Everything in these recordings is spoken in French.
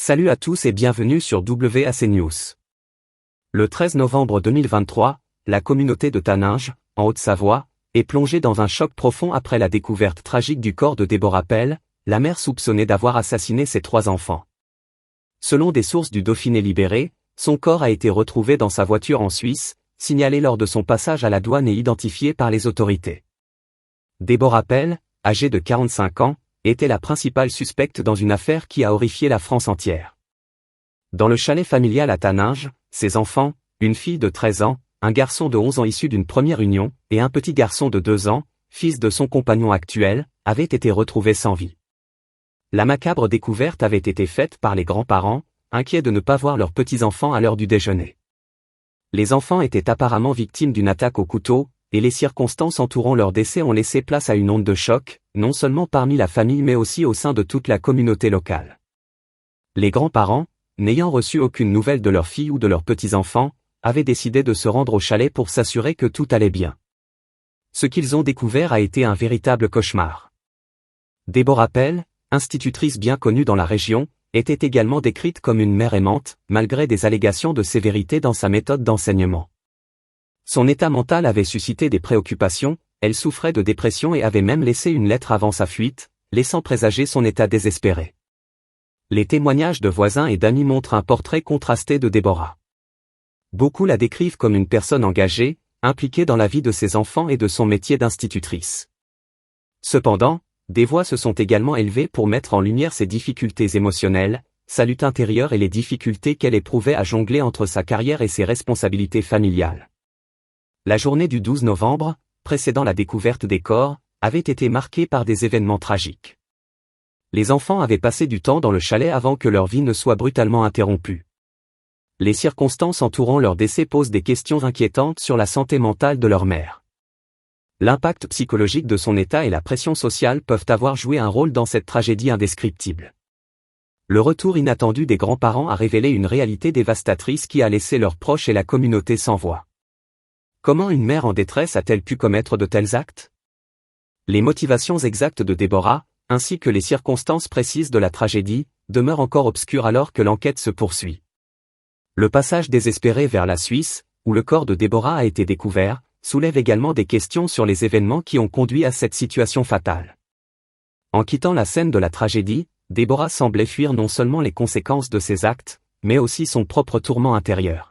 Salut à tous et bienvenue sur WAC News. Le 13 novembre 2023, la communauté de Taninges, en Haute-Savoie, est plongée dans un choc profond après la découverte tragique du corps de Déborah Pell, la mère soupçonnée d'avoir assassiné ses 3 enfants. Selon des sources du Dauphiné libéré, son corps a été retrouvé dans sa voiture en Suisse, signalé lors de son passage à la douane et identifié par les autorités. Déborah Pell, âgée de 45 ans, était la principale suspecte dans une affaire qui a horrifié la France entière. Dans le chalet familial à Taninges, ses enfants, une fille de 13 ans, un garçon de 11 ans issu d'une première union, et un petit garçon de 2 ans, fils de son compagnon actuel, avaient été retrouvés sans vie. La macabre découverte avait été faite par les grands-parents, inquiets de ne pas voir leurs petits-enfants à l'heure du déjeuner. Les enfants étaient apparemment victimes d'une attaque au couteau, et les circonstances entourant leur décès ont laissé place à une onde de choc, non seulement parmi la famille mais aussi au sein de toute la communauté locale. Les grands-parents, n'ayant reçu aucune nouvelle de leur fille ou de leurs petits-enfants, avaient décidé de se rendre au chalet pour s'assurer que tout allait bien. Ce qu'ils ont découvert a été un véritable cauchemar. Déborah Pell, institutrice bien connue dans la région, était également décrite comme une mère aimante, malgré des allégations de sévérité dans sa méthode d'enseignement. Son état mental avait suscité des préoccupations, elle souffrait de dépression et avait même laissé une lettre avant sa fuite, laissant présager son état désespéré. Les témoignages de voisins et d'amis montrent un portrait contrasté de Déborah. Beaucoup la décrivent comme une personne engagée, impliquée dans la vie de ses enfants et de son métier d'institutrice. Cependant, des voix se sont également élevées pour mettre en lumière ses difficultés émotionnelles, sa lutte intérieure et les difficultés qu'elle éprouvait à jongler entre sa carrière et ses responsabilités familiales. La journée du 12 novembre, précédant la découverte des corps, avait été marquée par des événements tragiques. Les enfants avaient passé du temps dans le chalet avant que leur vie ne soit brutalement interrompue. Les circonstances entourant leur décès posent des questions inquiétantes sur la santé mentale de leur mère. L'impact psychologique de son état et la pression sociale peuvent avoir joué un rôle dans cette tragédie indescriptible. Le retour inattendu des grands-parents a révélé une réalité dévastatrice qui a laissé leurs proches et la communauté sans voix. Comment une mère en détresse a-t-elle pu commettre de tels actes? Les motivations exactes de Déborah, ainsi que les circonstances précises de la tragédie, demeurent encore obscures alors que l'enquête se poursuit. Le passage désespéré vers la Suisse, où le corps de Déborah a été découvert, soulève également des questions sur les événements qui ont conduit à cette situation fatale. En quittant la scène de la tragédie, Déborah semblait fuir non seulement les conséquences de ses actes, mais aussi son propre tourment intérieur.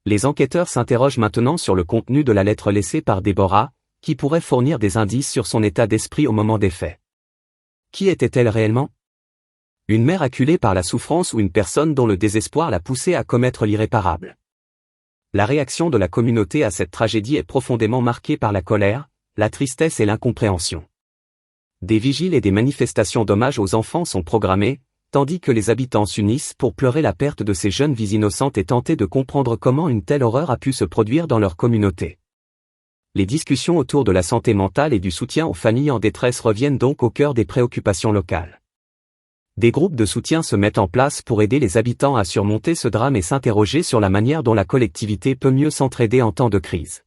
Les enquêteurs s'interrogent maintenant sur le contenu de la lettre laissée par Déborah, qui pourrait fournir des indices sur son état d'esprit au moment des faits. Qui était-elle réellement? Une mère acculée par la souffrance ou une personne dont le désespoir l'a poussée à commettre l'irréparable? La réaction de la communauté à cette tragédie est profondément marquée par la colère, la tristesse et l'incompréhension. Des vigiles et des manifestations d'hommage aux enfants sont programmées, tandis que les habitants s'unissent pour pleurer la perte de ces jeunes vies innocentes et tenter de comprendre comment une telle horreur a pu se produire dans leur communauté. Les discussions autour de la santé mentale et du soutien aux familles en détresse reviennent donc au cœur des préoccupations locales. Des groupes de soutien se mettent en place pour aider les habitants à surmonter ce drame et s'interroger sur la manière dont la collectivité peut mieux s'entraider en temps de crise.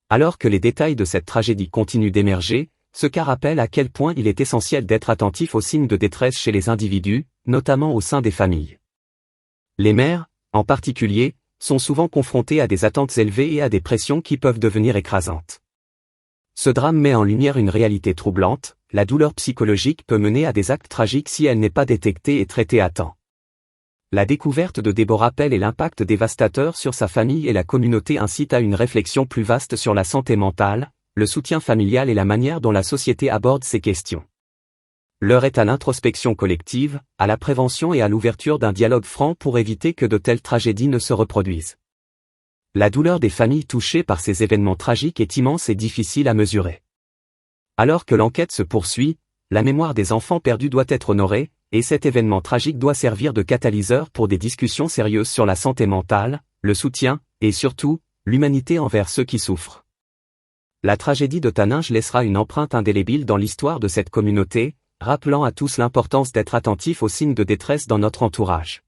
Alors que les détails de cette tragédie continuent d'émerger, ce cas rappelle à quel point il est essentiel d'être attentif aux signes de détresse chez les individus, notamment au sein des familles. Les mères, en particulier, sont souvent confrontées à des attentes élevées et à des pressions qui peuvent devenir écrasantes. Ce drame met en lumière une réalité troublante, la douleur psychologique peut mener à des actes tragiques si elle n'est pas détectée et traitée à temps. La découverte de Déborah Pell et l'impact dévastateur sur sa famille et la communauté incitent à une réflexion plus vaste sur la santé mentale, le soutien familial et la manière dont la société aborde ces questions. L'heure est à l'introspection collective, à la prévention et à l'ouverture d'un dialogue franc pour éviter que de telles tragédies ne se reproduisent. La douleur des familles touchées par ces événements tragiques est immense et difficile à mesurer. Alors que l'enquête se poursuit, la mémoire des enfants perdus doit être honorée, et cet événement tragique doit servir de catalyseur pour des discussions sérieuses sur la santé mentale, le soutien, et surtout, l'humanité envers ceux qui souffrent. La tragédie de Taninges laissera une empreinte indélébile dans l'histoire de cette communauté, rappelant à tous l'importance d'être attentifs aux signes de détresse dans notre entourage.